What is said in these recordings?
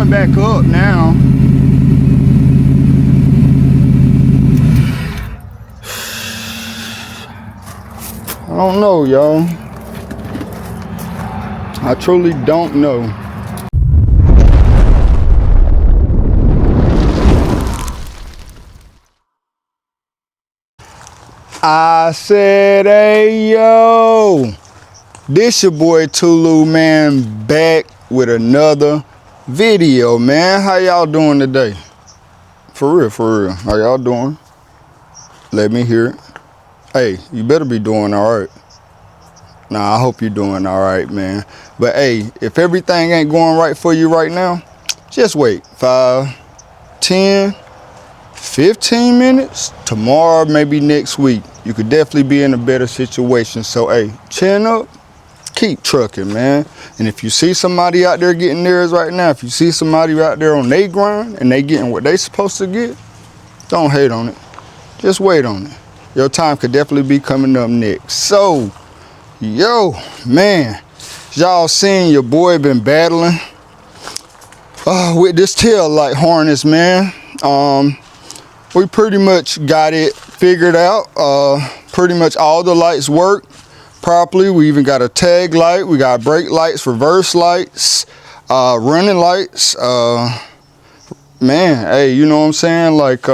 going back up now. I don't know, y'all. I truly don't know. I said, hey, yo. This your boy Tulu, man, back with another video, man. How y'all doing today? For real. How y'all doing? Let me hear it. Hey, you better be doing all right. Nah, I hope you're doing all right, man. But hey, if everything ain't going right for you right now, just wait 5, 10, 15 minutes. Tomorrow, maybe next week, you could definitely be in a better situation. So hey, chin up, keep trucking, man. And if you see somebody out there getting theirs right now, if you see somebody out there on their grind and they getting what they supposed to get, don't hate on it. Just wait on it. Your time could definitely be coming up next. So, yo, man, y'all seen your boy been battling with this tail light harness, man. We pretty much got it figured out. Pretty much all the lights work properly. We even got a tag light. We got brake lights, reverse lights, running lights. Man, hey, you know what I'm saying? Like,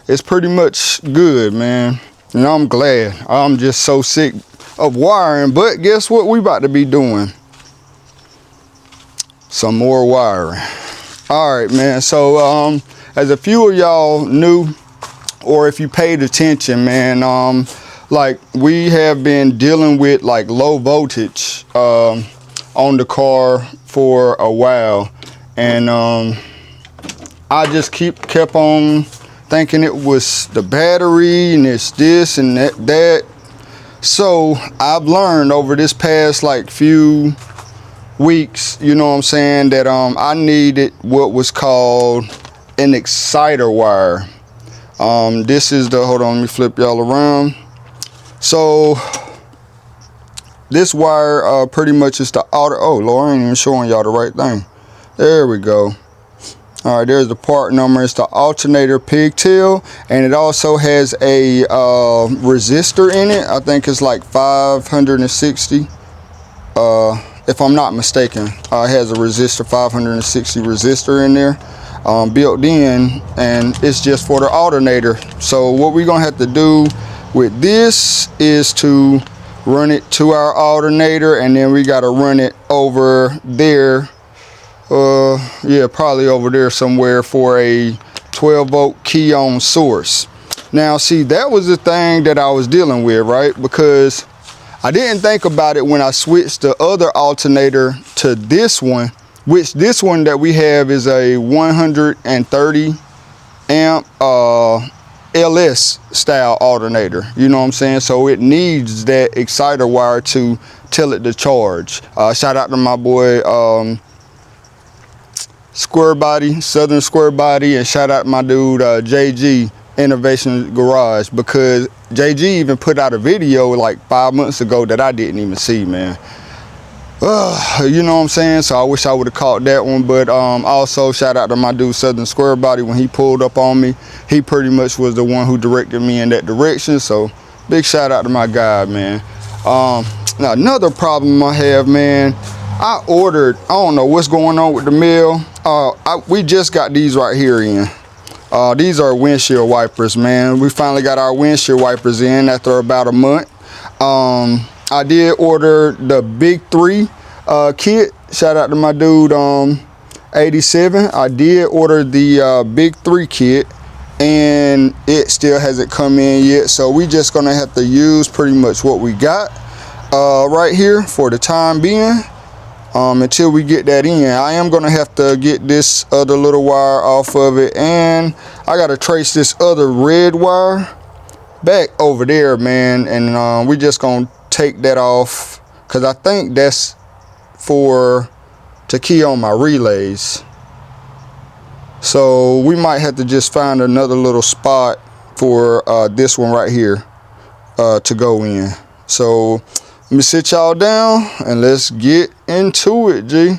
it's pretty much good, man. You know, I'm glad. I'm just so sick of wiring, but guess what we about to be doing? Some more wiring. All right, man. So, as a few of y'all knew, or if you paid attention, man, like we have been dealing with like low voltage on the car for a while, and I just kept on thinking it was the battery and it's this and that. So I've learned over this past like few weeks, you know what I'm saying, that I needed what was called an exciter wire. This is the, hold on, let me flip y'all around. So this wire pretty much is the outer, oh Lord, I ain't even showing y'all the right thing. There we go. All right, there's the part number. It's the alternator pigtail, and it also has a resistor in it. I think it's like 560, if I'm not mistaken. It has a resistor, 560 resistor in there, built in, and it's just for the alternator. So what we're gonna have to do with this is to run it to our alternator, and then we gotta run it over there. Yeah, probably over there somewhere for a 12-volt key on source. Now, see, that was the thing that I was dealing with, right? Because I didn't think about it when I switched the other alternator to this one, which this one that we have is a 130 amp LS style alternator. You know what I'm saying? So it needs that exciter wire to tell it to charge. Shout out to my boy Square Body, Southern Square Body, and shout out my dude JG Innovation Garage, because JG even put out a video like 5 months ago that I didn't even see, man. You know what I'm saying? So I wish I would have caught that one. But also shout out to my dude Southern Square Body. When he pulled up on me, he pretty much was the one who directed me in that direction. So big shout out to my guy, man. Now another problem I have, man, I ordered, I don't know what's going on with the mail. We just got these right here in. These are windshield wipers, man. We finally got our windshield wipers in after about a month. I did order the Big 3 kit. Shout out to my dude 87. I did order the Big 3 kit, and it still hasn't come in yet. So we just gonna have to use pretty much what we got right here for the time being. Until we get that in. I am gonna have to get this other little wire off of it, and I gotta trace this other red wire back over there, man, and we just gonna take that off, because I think that's to key on my relays. So we might have to just find another little spot for this one right here to go in. So let me sit y'all down and let's get into it, G.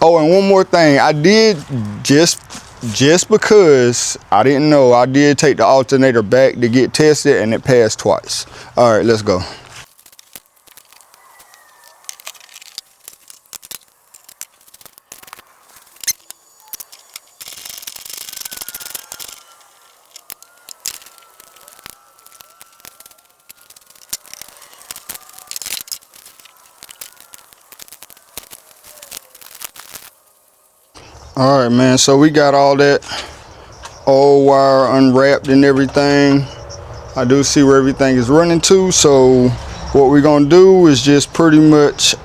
Oh, and one more thing, I did just because I didn't know, I did take the alternator back to get tested and it passed twice. All right, let's go. All right, man, so we got all that old wire unwrapped and everything. I do see where everything is running to, so what we're gonna do is just pretty much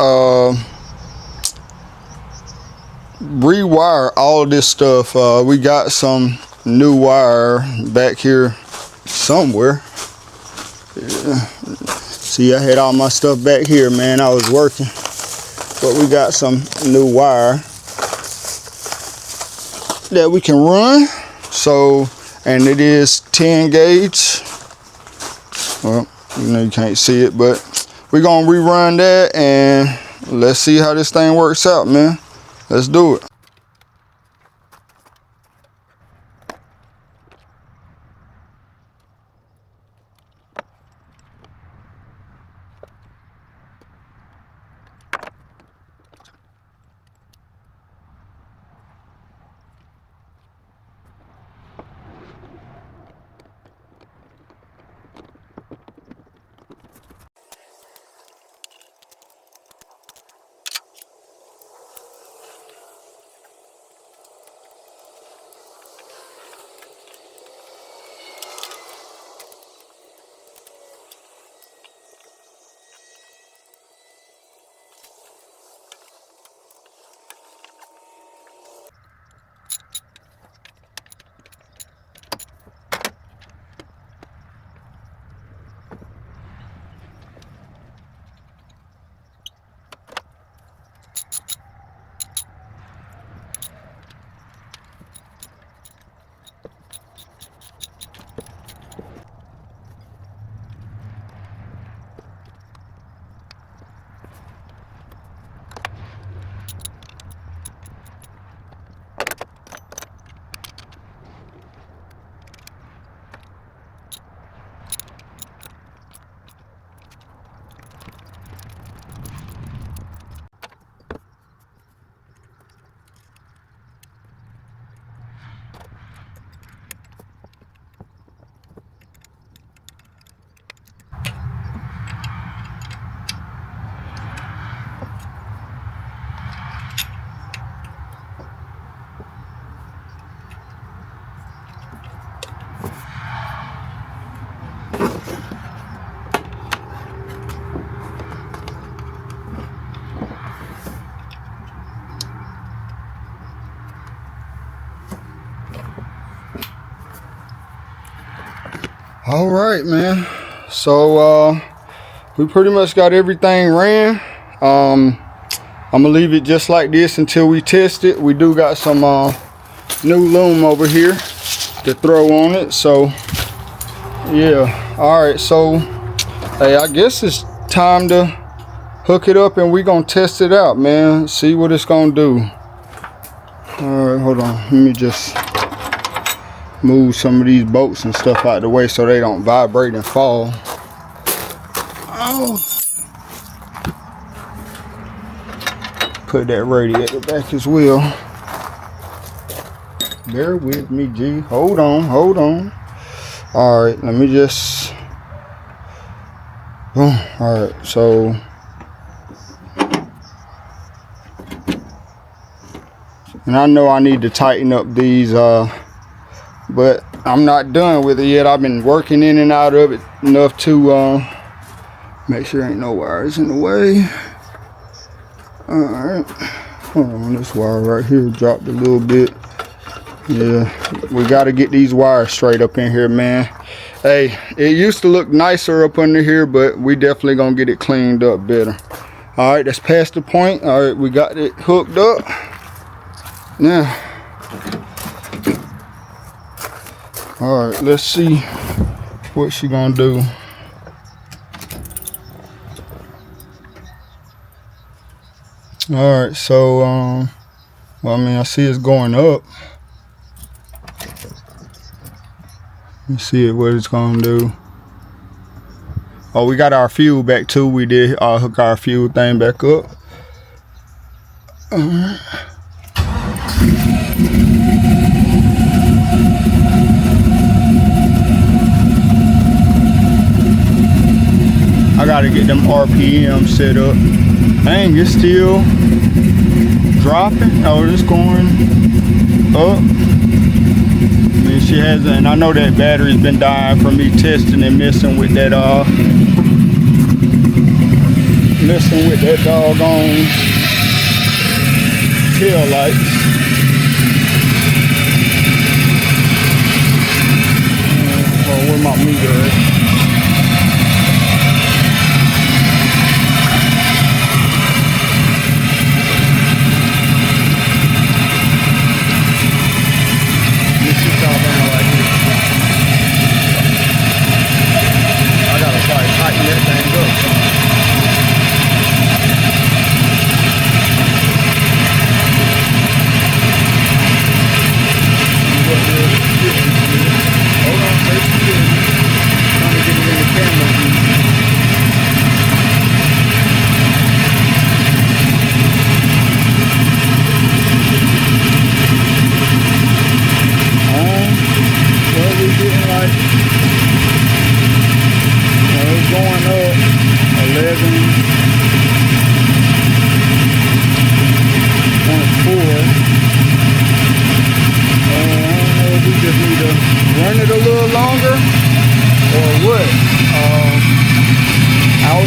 rewire all of this stuff. We got some new wire back here somewhere. Yeah. See, I had all my stuff back here, man. I was working, but we got some new wire that we can run. So, and it is 10 gauge. Well, you know, you can't see it, but we're gonna rerun that and let's see how this thing works out, man. Let's do it. All right, man, so we pretty much got everything ran. I'm gonna leave it just like this until we test it. We do got some new loom over here to throw on it, so yeah. All right, so hey, I guess it's time to hook it up and we gonna test it out, man, see what it's gonna do. All right, hold on, let me just move some of these bolts and stuff out of the way so they don't vibrate and fall. Oh, put that radiator back as well. Bear with me, G. Hold on. All right, let me just boom. All right, so and I know I need to tighten up these but I'm not done with it yet. I've been working in and out of it enough to make sure ain't no wires in the way. All right, hold on, this wire right here dropped a little bit. Yeah, we got to get these wires straight up in here, man. Hey, it used to look nicer up under here, but we definitely gonna get it cleaned up better. All right, that's past the point. All right, we got it hooked up now. All right, let's see what she gonna do. All right, so Well, I mean, I see it's going up. Let's see what it's gonna do. Oh, we got our fuel back too. We did hook our fuel thing back up. I gotta get them RPM set up. Dang, it's still dropping. Oh, it's going up. I mean, she hasn't, and I know that battery's been dying from me testing and messing with that doggone tail lights. Oh, where my meter at?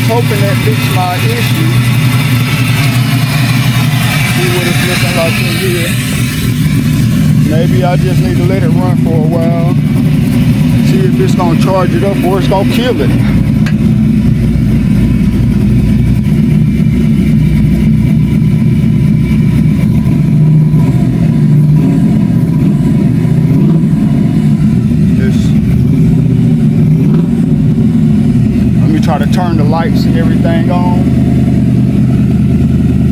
Hoping that fixed my issue. See what it's looking like in here. Maybe I just need to let it run for a while. See if it's gonna charge it up or it's gonna kill it. Try to turn the lights and everything on.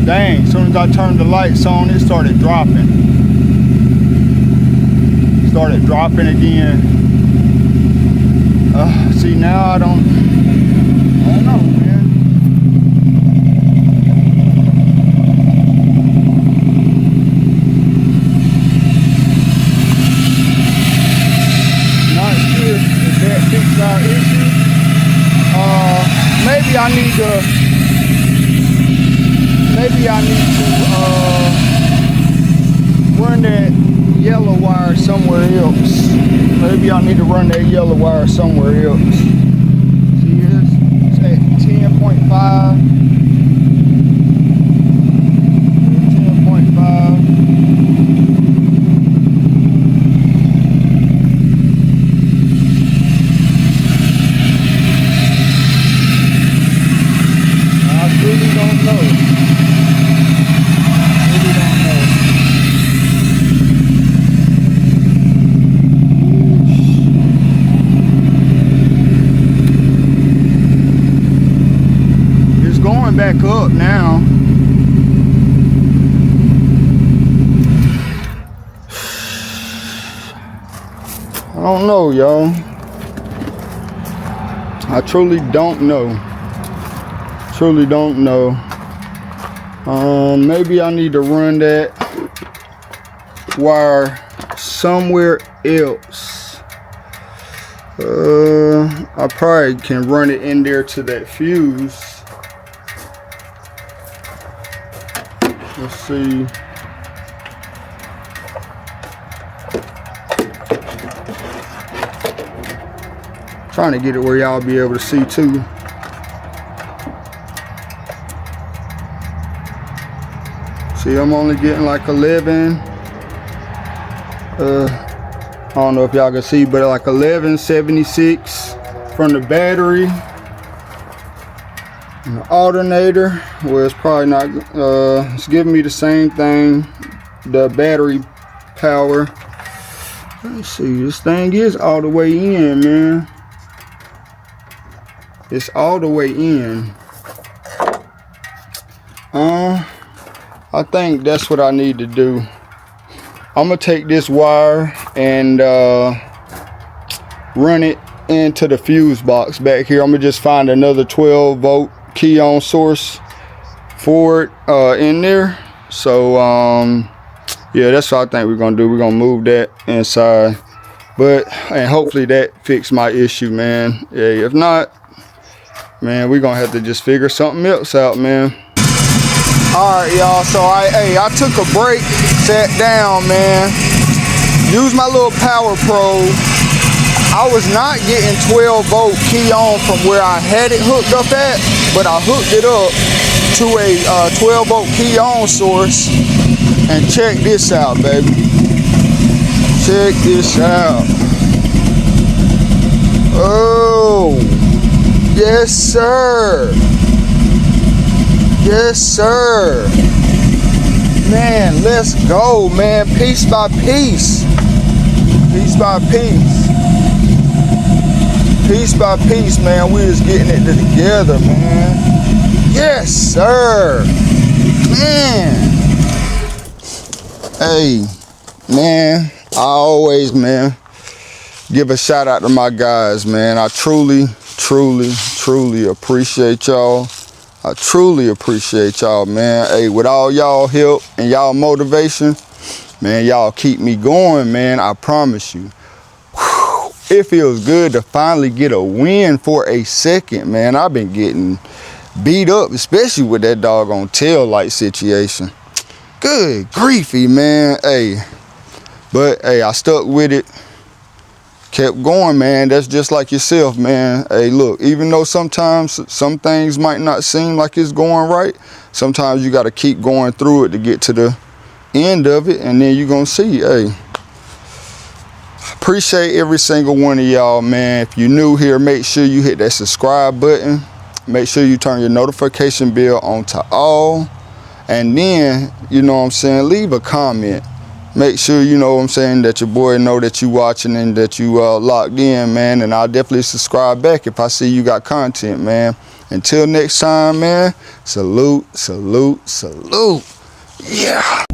Dang, as soon as I turned the lights on, it started dropping. Started dropping again. See, now I don't know, man. Not sure if that fixed our issue. Maybe I need to run that yellow wire somewhere else. Maybe I need to run that yellow wire somewhere else. See, it's at 10.5. 10.5. Back up now. I don't know, y'all. I truly don't know. Truly don't know. Maybe I need to run that wire somewhere else. I probably can run it in there to that fuse. Let's see. Trying to get it where y'all be able to see too. See, I'm only getting like 11. I don't know if y'all can see, but like 1176 from the battery. And the alternator, well, it's probably not, it's giving me the same thing, the battery power. Let's see, this thing is all the way in, man. It's all the way in. I think that's what I need to do. I'm gonna take this wire and run it into the fuse box back here. I'm gonna just find another 12-volt key on source for it in there. So yeah, that's what I think we're gonna do. We're gonna move that inside, and hopefully that fix my issue, man. Yeah, if not, man, we're gonna have to just figure something else out, man. All right, y'all, so I took a break, sat down, man, used my little power probe. I was not getting 12-volt key on from where I had it hooked up at, but I hooked it up to a 12-volt key on source. And check this out, baby. Check this out. Oh, yes, sir. Yes, sir. Man, let's go, man. Piece by piece. Piece by piece. Piece by piece, man. We just getting it together, man. Yes, sir. Man. Hey, man, I always, man, give a shout out to my guys, man. I truly appreciate y'all. I truly appreciate y'all, man. Hey, with all y'all help and y'all motivation, man, y'all keep me going, man. I promise you. Whew, it feels good to finally get a win for a second, man. I've been getting beat up, especially with that doggone tail light situation. Good griefy, man. Hey, but hey, I stuck with it, kept going, man. That's just like yourself, man. Hey, look, even though sometimes some things might not seem like it's going right, sometimes you got to keep going through it to get to the end of it, and then you're gonna see. Hey, appreciate every single one of y'all, man. If you're new here, make sure you hit that subscribe button. Make sure you turn your notification bell on to all. And then, you know what I'm saying, leave a comment. Make sure, you know what I'm saying, that your boy know that you watching and that you locked in, man. And I'll definitely subscribe back if I see you got content, man. Until next time, man, salute, salute, salute. Yeah.